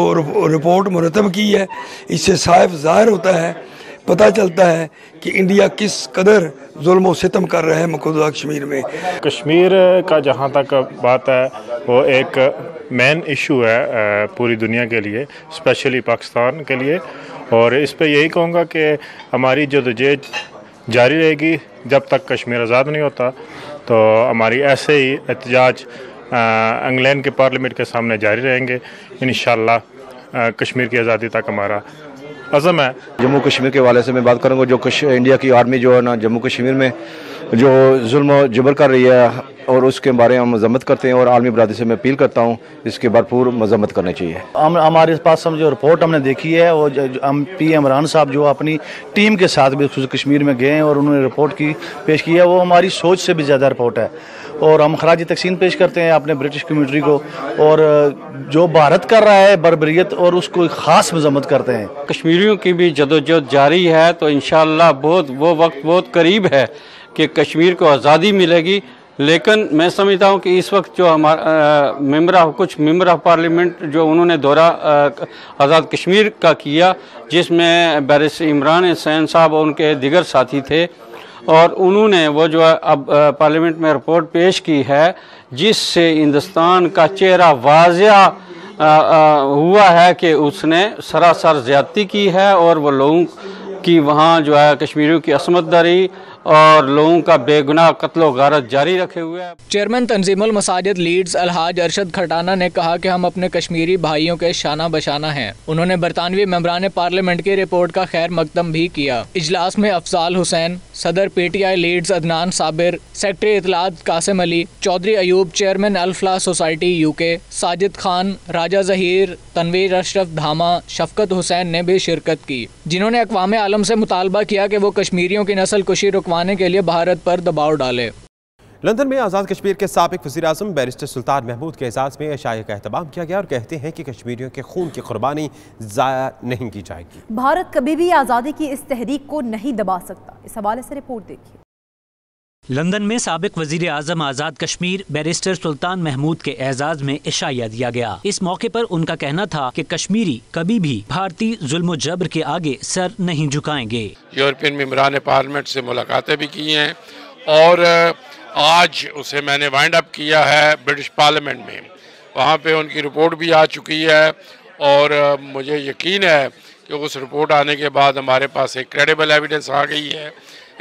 रिपोर्ट मुरतब की है, इससे साफ ज़ाहिर होता है, पता चलता है कि इंडिया किस कदर जुल्म और सितम कर रहा है मकबूजा कश्मीर में। कश्मीर का जहाँ तक बात है वो एक मेन इशू है पूरी दुनिया के लिए, स्पेशली पाकिस्तान के लिए, और इस पे यही कहूँगा कि हमारी जदोजहद जारी रहेगी जब तक कश्मीर आज़ाद नहीं होता। तो हमारी ऐसे ही एहतजाज इंग्लैंड के पार्लियामेंट के सामने जारी रहेंगे। इंशाअल्लाह कश्मीर की आज़ादी तक हमारा अज़म है। जम्मू कश्मीर के हवाले से मैं बात करूँगा, जो इंडिया की आर्मी जो है ना जम्मू कश्मीर में जो जुल्म जबर कर रही है और उसके बारे में हम मजम्मत करते हैं और आलमी बरादरी से मैं अपील करता हूँ इसकी भरपूर मजम्मत करनी चाहिए। हमारे पास जो रिपोर्ट हमने देखी है वो MP इमरान साहब जो अपनी टीम के साथ भी कश्मीर में गए हैं और उन्होंने रिपोर्ट की पेश की है, वो हमारी सोच से भी ज़्यादा रिपोर्ट है और हम खराज तहसीन पेश करते हैं अपने ब्रिटिश कम्युनिटी को और जो भारत कर रहा है बर्बरियत और उसको खास मजम्मत करते हैं। कश्मीरियों की भी जदोजहद जारी है तो इंशाअल्लाह वो वक्त बहुत करीब है कि कश्मीर को आज़ादी मिलेगी। लेकिन मैं समझता हूँ कि इस वक्त जो हमारा कुछ मेंबर ऑफ पार्लियामेंट जो उन्होंने दौरा आज़ाद कश्मीर का किया जिसमें बैरिस्टर इमरान हुसैन साहब और उनके दिगर साथी थे और उन्होंने वो जो है अब पार्लियामेंट में रिपोर्ट पेश की है जिससे हिंदुस्तान का चेहरा वाज़िया हुआ है कि उसने सरासर ज़्यादती की है और वो लोगों की वहाँ जो है कश्मीरियों की असमतदारी और लोगों का बेगुनाह कत्लो गारत जारी रखे हुए है। चेयरमैन तंजीमुल मसाजिद लीड्स अलहाज अरशद खटाना ने कहा कि हम अपने कश्मीरी भाइयों के शाना बशाना हैं। उन्होंने बरतानवी मेंबरान पार्लियामेंट की रिपोर्ट का खैर मकदम भी किया। इजलास में अफजाल हुसैन, सदर PTI Leeds Adnan Sabir, secretary इतलात Qasim Ali, Chaudhry Ayub, chairman Al-Falah society UK, Sajid Khan, Raja Zaheer, Tanveer Ashraf Dhama, Shafqat Hussain ने भी शिरकत की, जिन्होंने अक़वाम आलम से मुतालबा किया कि वो कश्मीरियों की नस्ल कुशी रुकवाने के लिए भारत पर दबाव डाले। लंदन में आज़ाद कश्मीर के साबिक वज़ीर-ए-आज़म बैरिस्टर सुल्तान महमूद के एजाज़ में अशाइया का एहतमाम किया गया और कहते हैं कि कश्मीरियों के खून की कुर्बानी ज़ाया नहीं की जाएगी। भारत कभी भी आज़ादी की इस तहरीक को नहीं दबा सकता। इस हवाले से रिपोर्ट देखिए। लंदन में साबिक वजीर आजम आज़ाद कश्मीर बैरिस्टर सुल्तान महमूद के एजाज में इशाया दिया गया। इस मौके पर उनका कहना था कि कश्मीरी कभी भी भारतीय जुल्म जबर के आगे सर नहीं झुकाएंगे। यूरोपियन मेंबरान पार्लियामेंट से मुलाकातें भी की हैं और आज उसे मैंने वाइंड अप किया है ब्रिटिश पार्लियामेंट में, वहाँ पे उनकी रिपोर्ट भी आ चुकी है और मुझे यकीन है कि उस रिपोर्ट आने के बाद हमारे पास एक क्रेडिबल एविडेंस आ गई है।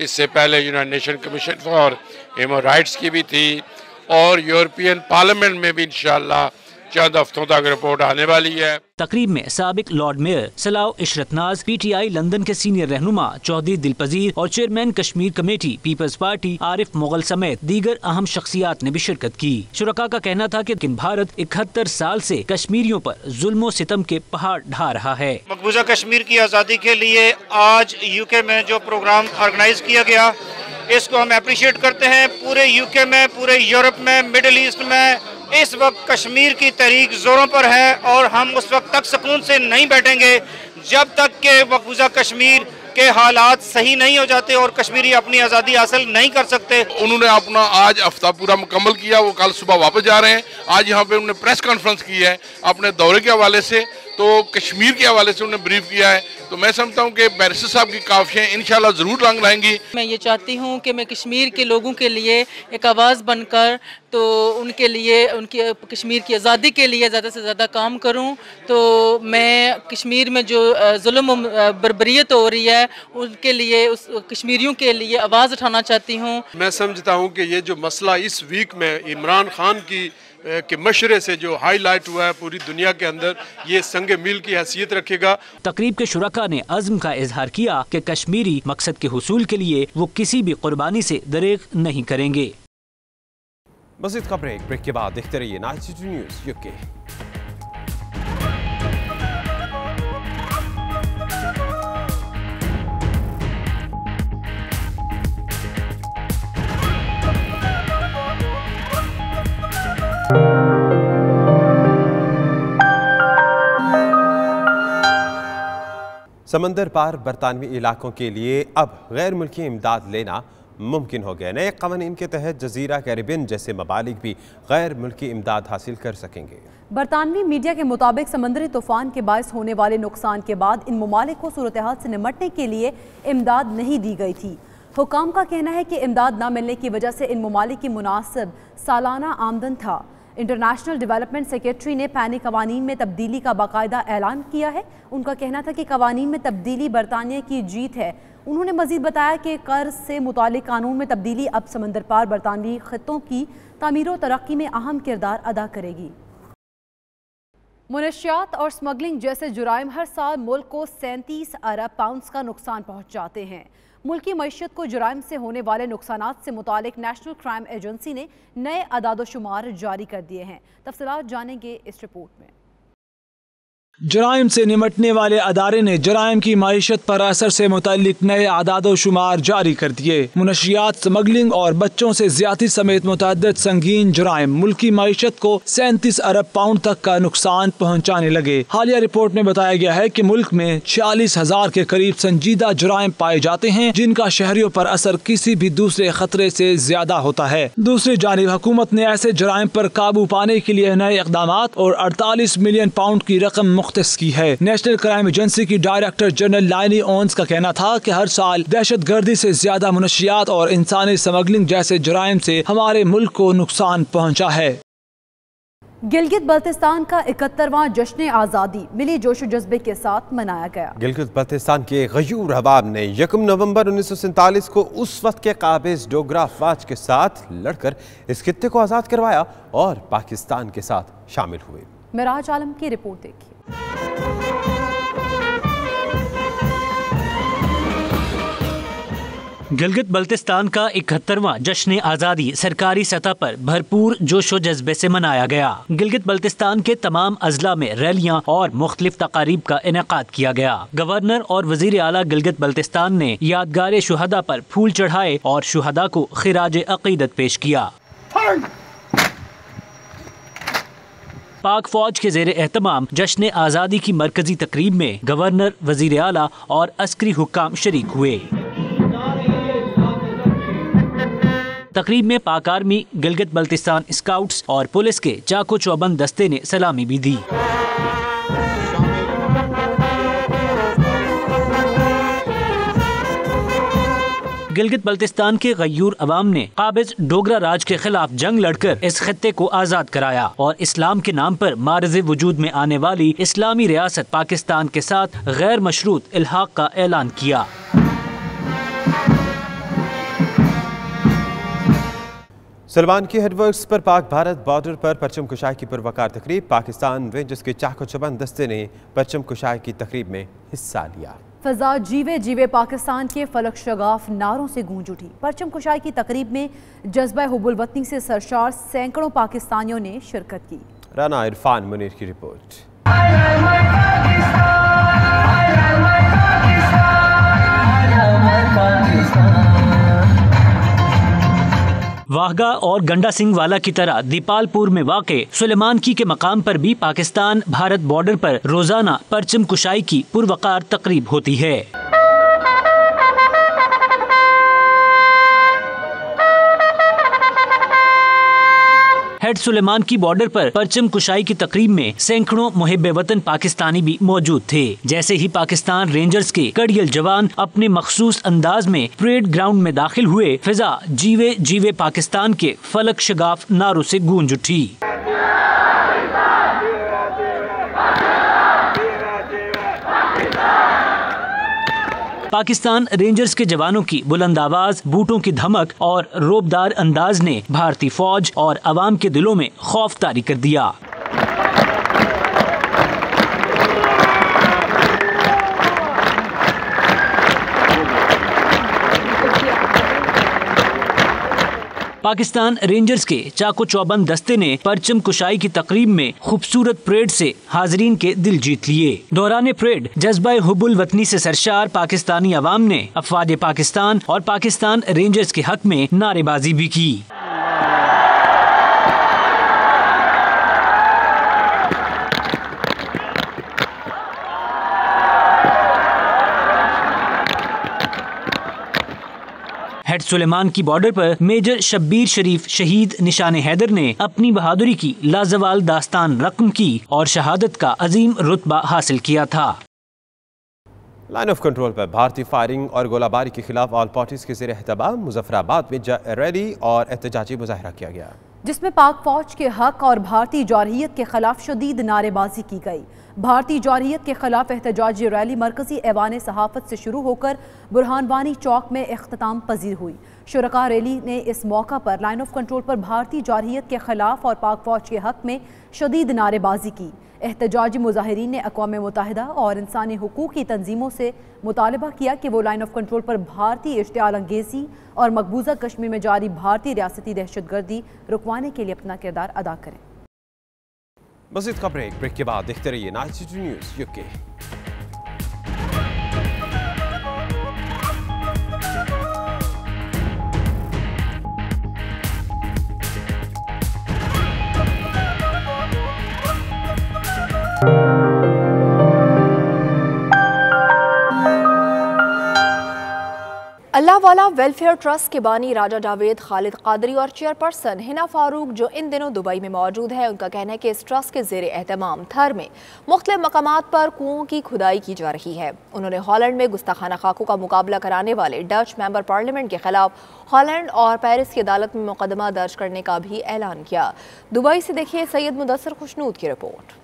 इससे पहले United nation commission for human rights की भी थी और यूरोपियन पार्लियामेंट में भी इंशाअल्लाह चंद हफ्तों तक रिपोर्ट आने वाली है। तकरीब में साबिक लॉर्ड मेयर सलाह इशरत नाज, PTI लंदन के सीनियर रहनुमा चौधरी दिलपजीर और चेयरमैन कश्मीर कमेटी पीपल्स पार्टी आरिफ मुगल समेत दीगर अहम शख्सियात ने भी शिरकत की। शुरका का कहना था कि भारत 71 साल से कश्मीरियों पर जुल्म सितम के पहाड़ ढा रहा है। मकबूजा कश्मीर की आज़ादी के लिए आज UK में जो प्रोग्राम ऑर्गेनाइज किया गया इसको हम अप्रिशिएट करते हैं। पूरे UK में, पूरे यूरोप में, मिडिल ईस्ट में इस वक्त कश्मीर की तहरीक जोरों पर है और हम उस वक्त तक सुकून से नहीं बैठेंगे जब तक के मकबूजा कश्मीर के हालात सही नहीं हो जाते और कश्मीरी अपनी आज़ादी हासिल नहीं कर सकते। उन्होंने अपना आज हफ्ता पूरा मुकम्मल किया, वो कल सुबह वापस जा रहे हैं। आज यहाँ पे उन्होंने प्रेस कॉन्फ्रेंस की है अपने दौरे के हवाले से, तो कश्मीर के हवाले से उन्होंने ब्रीफ किया है। तो मैं समझता हूँ कि बैरिस्टर साहब की काफियाँ इंशाल्लाह ज़रूर रंग लाएंगी। मैं ये चाहती हूँ कि मैं कश्मीर के लोगों के लिए एक आवाज़ बनकर तो उनके लिए, उनकी कश्मीर की आज़ादी के लिए ज़्यादा से ज़्यादा काम करूँ। तो मैं कश्मीर में जो जुल्म बर्बरियत हो रही है उनके लिए, उस कश्मीरियों के लिए आवाज़ उठाना चाहती हूँ। मैं समझता हूँ कि ये जो मसला इस वीक में इमरान खान की के मशरे से जो हाईलाइट हुआ है पूरी दुनिया के अंदर, ये संगे मील की हैसियत रखेगा। तकरीब के शुरका ने अज़्म का इजहार किया कि कश्मीरी मकसद के हुसूल के लिए वो किसी भी कुर्बानी से दरेग नहीं करेंगे। मज़ीद खबरें ब्रेक के बाद देखते रहिए 92 न्यूज़ UK। समंदर पार बरतानवी इलाकों के लिए अब गैर मुल्की इमदाद लेना मुमकिन हो गया। नए क़वानीन के तहत जजीरा कैरिबियन जैसे ममालिक भी गैर मुल्की इमदाद हासिल कर सकेंगे। बरतानवी मीडिया के मुताबिक समंदरी तूफान के बायस होने वाले नुकसान के बाद इन ममालिक को सूरत हाल से निमटने के लिए इमदाद नहीं दी गई थी। हुकाम का कहना है कि इमदाद न मिलने की वजह से इन ममालिक की मुनासिब सालाना आमदन था। इंटरनेशनल डेवलपमेंट सेक्रेटरी ने पैनी कवानीन में तब्दीली का बाकायदा ऐलान किया है। उनका कहना था कि कवानीन में तब्दीली बरतानिया की जीत है। उन्होंने मजीद बताया कि कर्ज से मुतालिक कानून में तब्दीली अब समंदर पार बरतानवी खित्तों की तामीर व तरक्की में अहम किरदार अदा करेगी। मुनशियात और स्मगलिंग जैसे जुराइम हर साल मुल्क को 37 अरब पाउंड का नुकसान पहुँचाते हैं। मुल्की मईशत को जुराइम से होने वाले नुकसानात से मुतालिक नेशनल क्राइम एजेंसी ने नए अदाद-ओ-शुमार जारी कर दिए हैं। तफसीलात जानेंगे इस रिपोर्ट में। जराइम से निमटने वाले अदारे ने जराइम की माइशत पर असर से मुतल्लिक नए आदादो शुमार जारी कर दिए। मुनशियात, स्मगलिंग और बच्चों से ज्यादती समेत मुतअद्दिद संगीन जराइम मुल्की माइशत को 37 अरब पाउंड तक का नुकसान पहुँचाने लगे। हालिया रिपोर्ट में बताया गया है कि मुल्क में 46,000 के करीब संजीदा जराइम पाए जाते हैं, जिनका शहरियों पर असर किसी भी दूसरे खतरे से ज्यादा होता है। दूसरी जानिब हुकूमत ने ऐसे जराइम पर काबू पाने के लिए नए इकदाम और 48 मिलियन पाउंड की रकम मुख्तस की है। नेशनल क्राइम एजेंसी की डायरेक्टर जनरल लाइनी ओन्स का कहना था कि हर साल दहशत गर्दी से ज्यादा मुनशियात और इंसानी स्मगलिंग जैसे जराइम से हमारे मुल्क को नुकसान पहुंचा है। गिलगित बल्तिस्तान का 71वां जश्न आज़ादी मिली जोश जज्बे के साथ मनाया गया। गिलगित बल्तिस्तान के गयूर अवाम ने 1 नवंबर 1947 को उस वक्त के काबिज डोगरा अफवाज के साथ लड़कर इस खित्ते को आज़ाद करवाया और पाकिस्तान के साथ शामिल हुए। मिराज आलम की रिपोर्ट देखिए। गिलगित बल्तिस्तान का 71वां जश्न आज़ादी सरकारी सतह पर भरपूर जोशो जज्बे से मनाया गया। गिलगित बल्तिस्तान के तमाम अजला में रैलियां और मुख्तलिफ तकारीब का इनेकाद किया गया। गवर्नर और वजीर आला गिलगित बल्तिस्तान ने यादगार शुहदा पर फूल चढ़ाए और शुहदा को खिराज अकीदत पेश किया। पाक फौज के ज़ेरे एहतमाम जश्न आज़ादी की मरकजी तकरीब में गवर्नर, वजीर आला और अस्करी हुक्काम शरीक हुए। तकरीब में पाक आर्मी, गिलगित बल्तिस्तान स्काउट्स और पुलिस के चाको चौबंद दस्ते ने सलामी भी दी। गिलगित बल्तिस्तान के गयूर अवाम ने काबिज डोगरा राज के खिलाफ जंग लड़कर इस खित्ते को आज़ाद कराया और इस्लाम के नाम पर मारज़ वजूद में आने वाली इस्लामी रियासत पाकिस्तान के साथ गैर मशरूत इल्हाक का ऐलान किया। सलमान की हेडवर्क्स पर पाक भारत बॉर्डर पर परचम कुशाई की पुरवकार तकरीब। पाकिस्तान रेंजर्स के चाको चौबंद दस्ते ने परचम कुशाई की तकरीब में हिस्सा लिया। फजा जीवे जीवे पाकिस्तान के फलक शगाफ नारों से गूंज उठी। परचम कुशाई की तकरीब में जज्बा हुब्बुल वतनी से सरशार सैकड़ों पाकिस्तानियों ने शिरकत की। राना इरफान मुनीर की रिपोर्ट। वाहगा और गंडा सिंह वाला की तरह दीपालपुर में वाक़े सुलेमानकी के मकाम पर भी पाकिस्तान भारत बॉर्डर पर रोजाना परचम कुशाई की पुरवकार तकरीब होती है। हेड सुलेमान की बॉर्डर पर परचम कुशाई की तकरीब में सैकड़ों मुहिब्बे वतन पाकिस्तानी भी मौजूद थे। जैसे ही पाकिस्तान रेंजर्स के कड़ियल जवान अपने मखसूस अंदाज में परेड ग्राउंड में दाखिल हुए, फिजा जीवे जीवे पाकिस्तान के फलक शगाफ नारों से गूंज उठी। पाकिस्तान रेंजर्स के जवानों की बुलंद आवाज, बूटों की धमक और रोबदार अंदाज ने भारतीय फौज और अवाम के दिलों में खौफ तारी कर दिया। पाकिस्तान रेंजर्स के चाको चौबंद दस्ते ने परचम कुशाई की तकरीब में खूबसूरत परेड से हाजरीन के दिल जीत लिए। दौरान परेड जज्बा हुब्बुल वतनी से सरशार पाकिस्तानी अवाम ने अफवाज पाकिस्तान और पाकिस्तान रेंजर्स के हक में नारेबाजी भी की। हेड सुलेमान की बॉर्डर पर मेजर शब्बीर शरीफ शहीद निशान हैदर ने अपनी बहादुरी की लाजवाल दास्तान रकम की और शहादत का अजीम रुतबा हासिल किया था। लाइन ऑफ कंट्रोल पर भारतीय फायरिंग और गोलाबारी के खिलाफ ऑल पार्टीज के ज़ेरे एहतमाम मुजफ्फराबाद में रैली और एहतजाजी मुजाहरा किया गया, जिसमें पाक फौज के हक और भारतीय जारहियत के खिलाफ शदीद नारेबाजी की गई। भारतीय जारहियत के खिलाफ एहतजाजी रैली मरकजी ऐवान सहाफत से शुरू होकर बुरहानवानी चौक में इख्तिताम पजीर हुई। शुरका रैली ने इस मौका पर लाइन ऑफ कंट्रोल पर भारतीय जारहियत के खिलाफ और पाक फौज के हक में शदीद नारेबाजी की। एहतजाजी मुजाहिरीन ने अक़वाम मुत्तहिदा और इंसानी हुकूक की तंजीमों से मुतालबा किया कि वो लाइन ऑफ कंट्रोल पर भारतीय इश्तिआल अंगेज़ी और मकबूजा कश्मीर में जारी भारतीय रियासती दहशतगर्दी रुकवाने के लिए अपना किरदार अदा करें। मज़ीद खबरें ब्रेक के बाद देखते रहिए 92 न्यूज़ यूके। अल्लाह वाला वेलफेयर ट्रस्ट के बानी राजा जावेद खालिद कादरी और चेयरपर्सन हिना फारूक जो इन दिनों दुबई में मौजूद है, उनका कहना है कि इस ट्रस्ट के ज़ेरे एहतमाम थर में मुख्तलिफ मकामात पर कुओं की खुदाई की जा रही है। उन्होंने हॉलैंड में गुस्ताखाना खाकों का मुकाबला कराने वाले डच मेंबर पार्लियामेंट के खिलाफ हॉलैंड और पेरिस की अदालत में मुकदमा दर्ज करने का भी ऐलान किया। दुबई से देखिए सैयद मुदस्सिर खुशनूद की रिपोर्ट।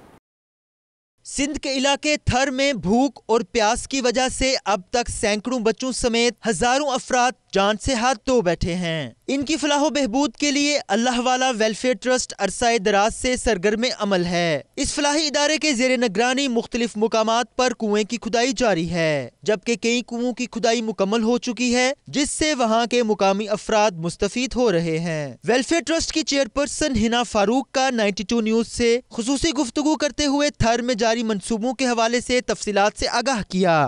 सिंध के इलाके थर में भूख और प्यास की वजह से अब तक सैकड़ों बच्चों समेत हजारों अफराद जान से हाथ धो बैठे हैं। इनकी फलाह बहबूद के लिए अल्लाह वाला वेलफेयर ट्रस्ट अरसाए दराज से सरगर्म अमल है। इस फलाही इदारे के जेर निगरानी मुख्तलिफ मुकामात पर कुएं की खुदाई जारी है, जबकि कई कुओं की खुदाई मुकम्मल हो चुकी है, जिससे वहाँ के मुकामी अफराद मुस्तफीद हो रहे हैं। वेलफेयर ट्रस्ट की चेयरपर्सन हिना फारूक का 92 न्यूज से खुसूसी गुफ्तगू करते हुए थर में जारी मंसूबों के हवाले से तफसीलात से आगाह किया।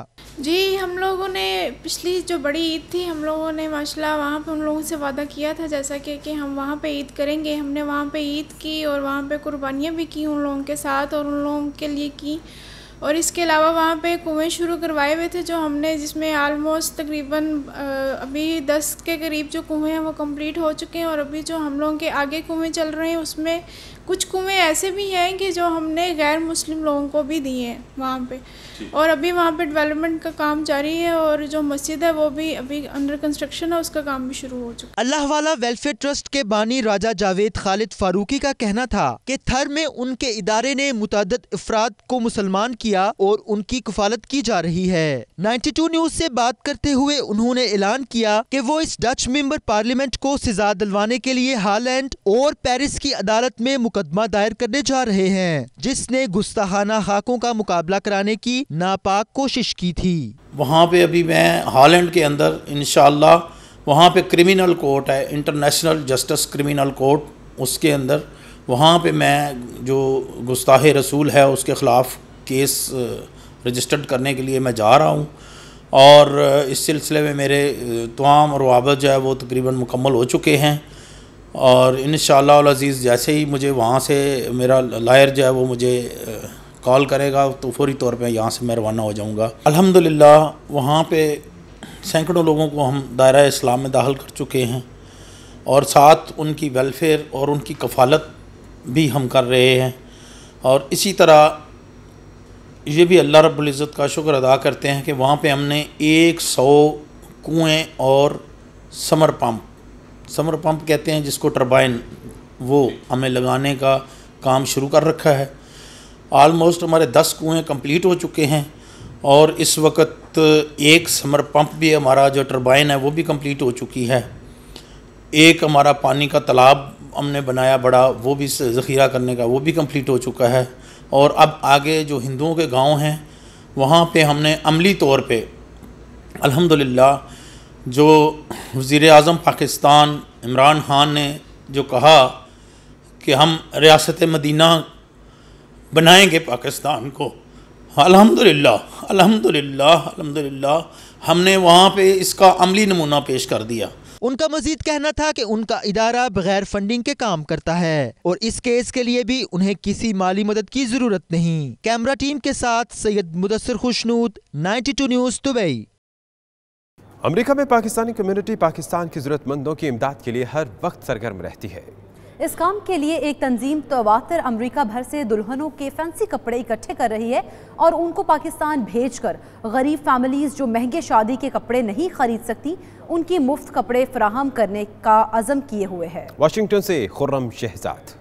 जी, हम लोगों ने पिछली जो बड़ी ईद थी, हम लोगों ने माशाल्लाह वहाँ पे उन लोगों से वादा किया था जैसा कि हम वहाँ पे ईद करेंगे। हमने वहाँ पे ईद की और वहाँ पे कुर्बानियाँ भी की उन लोगों के साथ और उन लोगों के लिए की। और इसके अलावा वहाँ पे कुएं शुरू करवाए हुए थे जो हमने, जिसमें आलमोस्ट तकरीबन अभी 10 के करीब जो कुएं हैं वो कंप्लीट हो चुके हैं। और अभी जो हम लोगों के आगे कुएं चल रहे हैं उसमें कुछ कुएं ऐसे भी हैं कि जो हमने गैर मुस्लिम लोगों को भी दिए हैं वहाँ पे। और अभी वहाँ पे डेवलपमेंट का काम जारी है और जो मस्जिद है वो भी अभी अंडर कंस्ट्रक्शन है, उसका काम भी शुरू हो चुका है। अल्लाह वाला वेलफेयर ट्रस्ट के बानी राजा जावेद खालिद फारूकी का कहना था कि थर में उनके इदारे ने मुतअद्दिद अफराद को मुसलमान किया और उनकी कफालत की जा रही है। 92 न्यूज से बात करते हुए उन्होंने ऐलान किया कि वो इस डच मेंबर पार्लियामेंट को सजा दिलवाने के लिए हॉलैंड और पेरिस की अदालत में मुकदमा दायर करने जा रहे हैं, जिसने गुस्ताखाना खाकों का मुकाबला कराने की नापाक कोशिश की थी। वहाँ पे अभी मैं हॉलैंड के अंदर इंशाअल्लाह, वहाँ पे क्रिमिनल कोर्ट है, इंटरनेशनल जस्टिस क्रिमिनल कोर्ट, उसके अंदर वहाँ पे मैं जो गुस्ताहे रसूल है उसके ख़िलाफ़ केस रजिस्टर्ड करने के लिए मैं जा रहा हूँ। और इस सिलसिले में मेरे तमाम रवाबत जो है वो तकरीबन मुकम्मल हो चुके हैं। और इंशाअल्लाह अज़ीज़ जैसे ही मुझे वहाँ से मेरा लायर जो है वो मुझे कॉल करेगा तो फौरी तौर पे यहाँ से मैं रवाना हो जाऊँगा। अल्हम्दुलिल्लाह वहाँ पे सैकड़ों लोगों को हम दायरा इस्लाम में दाखिल कर चुके हैं और साथ उनकी वेलफेयर और उनकी कफ़ालत भी हम कर रहे हैं। और इसी तरह ये भी अल्लाह रब्बुल इज़्ज़त का शुक्र अदा करते हैं कि वहाँ पे हमने 100 कुएँ और समर पंप कहते हैं जिसको टरबाइन, वो हमें लगाने का काम शुरू कर रखा है। आलमोस्ट हमारे 10 कुएँ कंप्लीट हो चुके हैं और इस वक्त एक समर पंप भी हमारा जो टरबाइन है वो भी कंप्लीट हो चुकी है। एक हमारा पानी का तालाब हमने बनाया बड़ा, वो भी ज़ख़ीरा करने का, वो भी कंप्लीट हो चुका है। और अब आगे जो हिंदुओं के गांव हैं वहाँ पे हमने अमली तौर पे अल्हम्दुलिल्लाह जो वज़ीर-ए-आज़म पाकिस्तान इमरान खान ने जो कहा कि हम रियासत मदीना बनाएंगे पाकिस्तान को, अल्हम्दुलिल्लाह अल्हम्दुलिल्लाह अल्हम्दुलिल्लाह हमने वहाँ पे इसका अमली नमूना पेश कर दिया। उनका मजीद कहना था कि उनका इदारा बगैर फंडिंग के काम करता है और इस केस के लिए भी उन्हें किसी माली मदद की जरूरत नहीं। कैमरा टीम के साथ Syed Mudassir Khushnood, 92 news Dubai. America में पाकिस्तानी कम्युनिटी पाकिस्तान की ज़रूरतमंदों की इमदाद के लिए हर वक्त सरगर्म रहती है। इस काम के लिए एक तंजीम तवातर अमेरिका भर से दुल्हनों के फैंसी कपड़े इकट्ठे कर रही है और उनको पाकिस्तान भेजकर गरीब फैमिलीज जो महंगे शादी के कपड़े नहीं खरीद सकती उनकी मुफ्त कपड़े फराहम करने का अज़म किए हुए है। वाशिंगटन से खुर्रम शहजाद।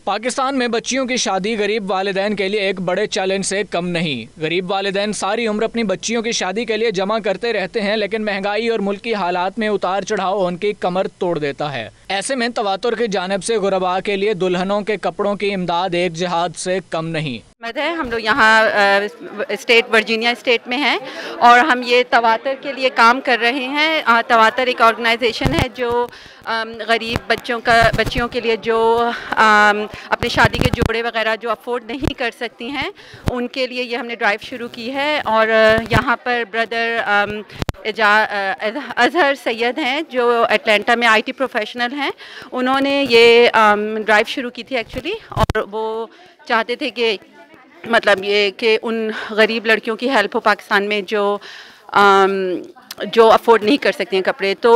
पाकिस्तान में बच्चियों की शादी गरीब वालिदैन के लिए एक बड़े चैलेंज से कम नहीं। गरीब वालिदैन सारी उम्र अपनी बच्चियों की शादी के लिए जमा करते रहते हैं, लेकिन महंगाई और मुल्की हालात में उतार चढ़ाव उनकी कमर तोड़ देता है। ऐसे में तवातुर की जानिब से गुरबा के लिए दुल्हनों के कपड़ों की इमदाद एक जिहाद से कम नहीं। हम लोग यहाँ स्टेट वर्जीनिया स्टेट में हैं और हम ये तवातर के लिए काम कर रहे हैं। तवातर एक ऑर्गेनाइजेशन है जो गरीब बच्चियों के लिए जो अपने शादी के जोड़े वगैरह जो अफोर्ड नहीं कर सकती हैं उनके लिए ये हमने ड्राइव शुरू की है। और यहाँ पर ब्रदर अजहर सैयद हैं जो एटलांटा में IT प्रोफेशनल हैं, उन्होंने ये ड्राइव शुरू की थी एक्चुअली। और वो चाहते थे कि मतलब ये कि उन गरीब लड़कियों की हेल्प हो पाकिस्तान में जो अफोर्ड नहीं कर सकती हैं कपड़े। तो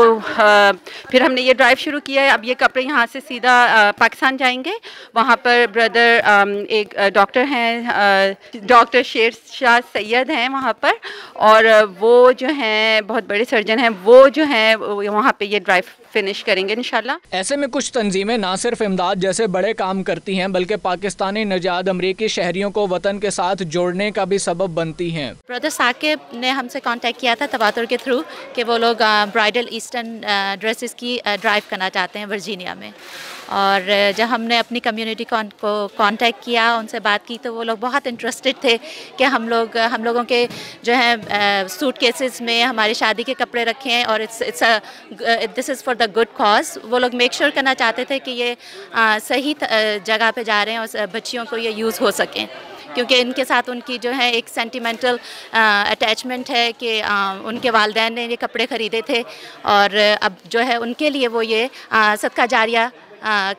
फिर हमने ये ड्राइव शुरू किया है। अब ये कपड़े यहाँ से सीधा पाकिस्तान जाएंगे। वहाँ पर ब्रदर एक डॉक्टर हैं, डॉक्टर शेर शाह सैयद हैं वहाँ पर, और वो जो हैं बहुत बड़े सर्जन हैं, वो जो हैं वहाँ पे ये ड्राइव फिनिश करेंगे इंशाल्लाह। ऐसे में कुछ तंजीमें ना सिर्फ इमदाद जैसे बड़े काम करती हैं बल्कि पाकिस्तानी नजाद अमरीकी शहरियों को वतन के साथ जोड़ने का भी सबब बनती हैं। ब्रदर साकिब ने हमसे कांटेक्ट किया था तवातुर के थ्रू कि वो लोग ब्राइडल ईस्टर्न ड्रेसेस की ड्राइव करना चाहते हैं वर्जीनिया में। और जब हमने अपनी कम्युनिटी को कांटेक्ट किया, उनसे बात की, तो वो लोग बहुत इंटरेस्टेड थे कि हम लोगों के जो है सूट केसेस में हमारी शादी के कपड़े रखे हैं और this is for the good cause. वो लोग मेक श्योर करना चाहते थे कि ये सही जगह पे जा रहे हैं और बच्चियों को ये यूज़ हो सकें, क्योंकि इनके साथ उनकी जो है एक सेंटिमेंटल अटैचमेंट है कि उनके वालिदैन ने ये कपड़े ख़रीदे थे और अब जो है उनके लिए वो ये सदका जारिया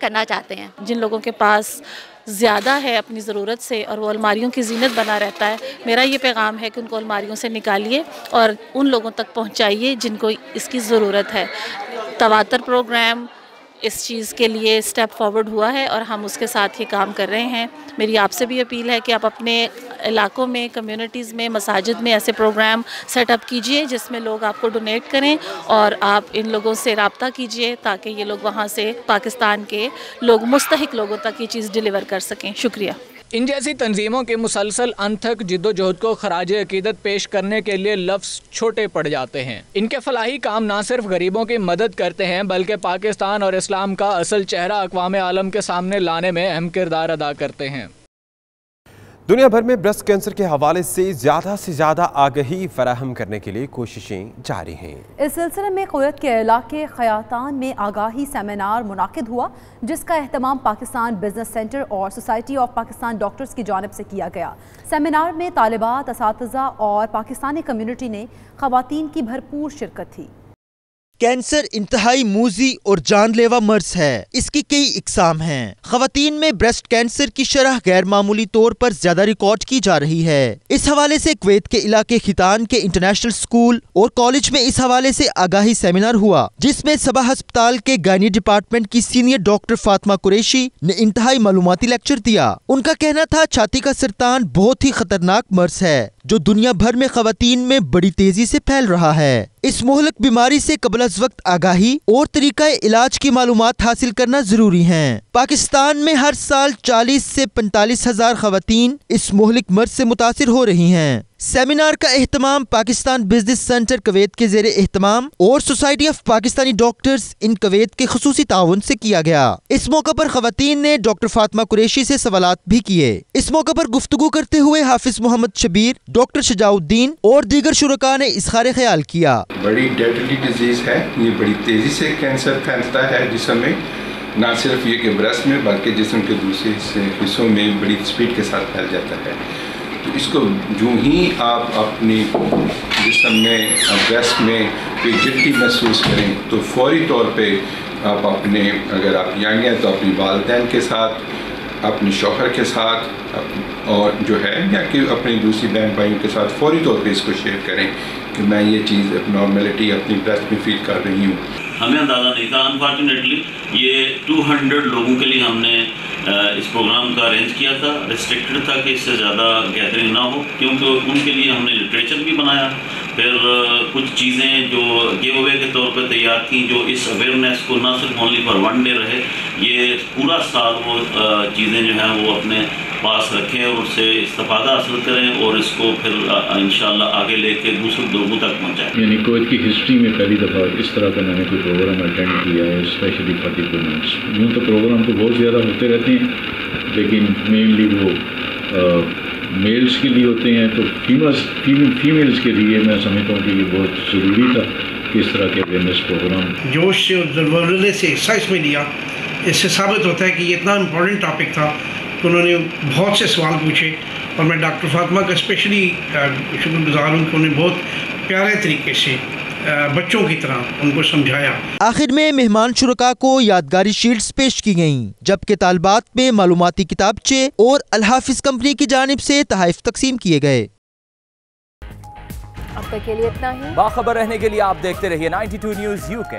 करना चाहते हैं। जिन लोगों के पास ज़्यादा है अपनी ज़रूरत से और वो अलमारियों की जीनत बना रहता है, मेरा ये पैगाम है कि उनको अलमारियों से निकालिए और उन लोगों तक पहुंचाइए जिनको इसकी ज़रूरत है। तवातर प्रोग्राम इस चीज़ के लिए स्टेप फॉरवर्ड हुआ है और हम उसके साथ ये काम कर रहे हैं। मेरी आपसे भी अपील है कि आप अपने इलाकों में, कम्युनिटीज़ में, मसाजिद में ऐसे प्रोग्राम सेटअप कीजिए जिसमें लोग आपको डोनेट करें और आप इन लोगों से रब्ता कीजिए ताकि ये लोग वहाँ से पाकिस्तान के लोग मुस्तहिक लोगों तक ये चीज़ डिलीवर कर सकें। शुक्रिया। इन जैसी तंजीमों के मुसलसल अनथक जिद्दोजहद को खराज अकीदत पेश करने के लिए लफ्ज़ छोटे पड़ जाते हैं। इनके फलाही काम ना सिर्फ गरीबों की मदद करते हैं बल्कि पाकिस्तान और इस्लाम का असल चेहरा अक़वाम आलम के सामने लाने में अहम किरदार अदा करते हैं। दुनिया भर में ब्रेस्ट कैंसर के हवाले से ज़्यादा आगाही फराहम करने के लिए कोशिशें जारी हैं। इस सिलसिले में कुवैत के इलाके खयातान में आगाही सेमिनार मुनाकिद हुआ, जिसका एहतमाम पाकिस्तान बिजनेस सेंटर और सोसाइटी ऑफ पाकिस्तान डॉक्टर्स की जानिब से किया गया। सेमिनार में तालिबात, असातिज़ा और पाकिस्तानी कम्यूनिटी ने ख़वातीन की भरपूर शिरकत थी। कैंसर इंतहाई मूजी और जानलेवा मर्ज है। इसकी कई इकसाम हैं। ख़वातीन में ब्रेस्ट कैंसर की शरह गैर मामूली तौर पर ज्यादा रिकॉर्ड की जा रही है। इस हवाले से कुवैत के इलाके खितान के इंटरनेशनल स्कूल और कॉलेज में इस हवाले से आगाही सेमिनार हुआ, जिसमें सबा अस्पताल के गायनी डिपार्टमेंट की सीनियर डॉक्टर फातिमा कुरैशी ने इंतहाई मालूमाती लेक्चर दिया। उनका कहना था छाती का सरतान बहुत ही खतरनाक मर्ज है जो दुनिया भर में ख़वातीन में बड़ी तेजी से फैल रहा है। इस मोहलक बीमारी से कबल अज़ वक्त आगाही और तरीका इलाज की मालूमात हासिल करना जरूरी है। पाकिस्तान में हर साल 40 से 45 हजार ख़वातीन इस मोहलिक मर्ज से मुतासिर हो रही हैं। सेमिनार का एहतमाम पाकिस्तान बिजनेस सेंटर कुवैत के ज़ेरे एहतमाम और society of Pakistani doctors in Kuwait के खुसूसी ताउन से किया गया। इस मौका पर ख़वातीन ने डॉक्टर फातिमा कुरैशी से सवालात भी किए। इस मौका पर गुफ्तगू करते हुए हाफिज मोहम्मद शबीर, डॉक्टर शजाउद्दीन और दीगर शुरका ने इज़हार ख्याल किया। बड़ी डेडली डिजीज है, ये बड़ी तेजी से कैंसर फैलता है जिसम में, न सिर्फ ये कि ब्रेस्ट में बल्कि जिस्म के दूसरे हिस्सों में बड़ी स्पीड के साथ फैल जाता है। तो इसको जो ही आप अपनी जिस्म में, ब्रेस्ट में कोई गिल्टी महसूस करें तो फौरी तौर पे आप अपने, अगर आप यंग हैं तो अपनी वालिदैन के साथ, अपने शौहर के साथ और जो है या कि अपनी दूसरी बहन भाइयों के साथ फौरी तौर पे इसको शेयर करें कि मैं ये चीज़ नॉर्मेलिटी अपनी ब्रेस्ट में फील कर रही हूँ। हमें अंदाज़ा नहीं था। अनफॉर्चुनेटली ये 200 लोगों के लिए हमने इस प्रोग्राम का अरेंज किया था। रिस्ट्रिक्टेड था कि इससे ज़्यादा गैदरिंग ना हो, क्योंकि उनके लिए हमने लिटरेचर भी बनाया फिर कुछ चीज़ें जो गिव अवे के तौर पर तैयार की, जो इस अवेयरनेस को ना सिर्फ ओनली फॉर वन डे रहे, ये पूरा साल वो चीज़ें जो हैं वो अपने पास रखें और उससे इस्तेफादा हासिल करें और इसको फिर इंशाल्लाह आगे लेके दूसरे लोगों तक पहुँचाएँ। यानी कुवैत की हिस्ट्री में पहली दफ़ा इस तरह का मैंने कोई प्रोग्राम अटेंड किया है, स्पेशली फॉर द वुमेन्स। यूँ तो प्रोग्राम तो बहुत ज़्यादा होते रहते हैं, लेकिन मेनली वो मेल्स के लिए होते हैं, तो फीमेल्स के लिए मैं समझता हूँ कि ये बहुत ज़रूरी था कि इस तरह के अवेयरनेस प्रोग्राम जोश और ज़रूरत से हिस्सा इसमें लिया। इससे साबित होता है कि ये इतना इम्पोर्टेंट टॉपिक था कि उन्होंने बहुत से सवाल पूछे और मैं डॉक्टर फातिमा का स्पेशली शुक्रगुजार हूँ कि उन्होंने बहुत प्यारे तरीके से बच्चों की तरह उनको समझाया। आखिर में मेहमान शुरका को यादगारी शील्ड्स पेश की गयीं, जबकि तालिबात में मालूमाती किताबचे और अल हाफिज कंपनी की जानिब से तोहफे तकसीम किए गए। अब तक के लिए इतना ही। बाखबर रहने के लिए आप देखते रहिए 92 न्यूज़ UK।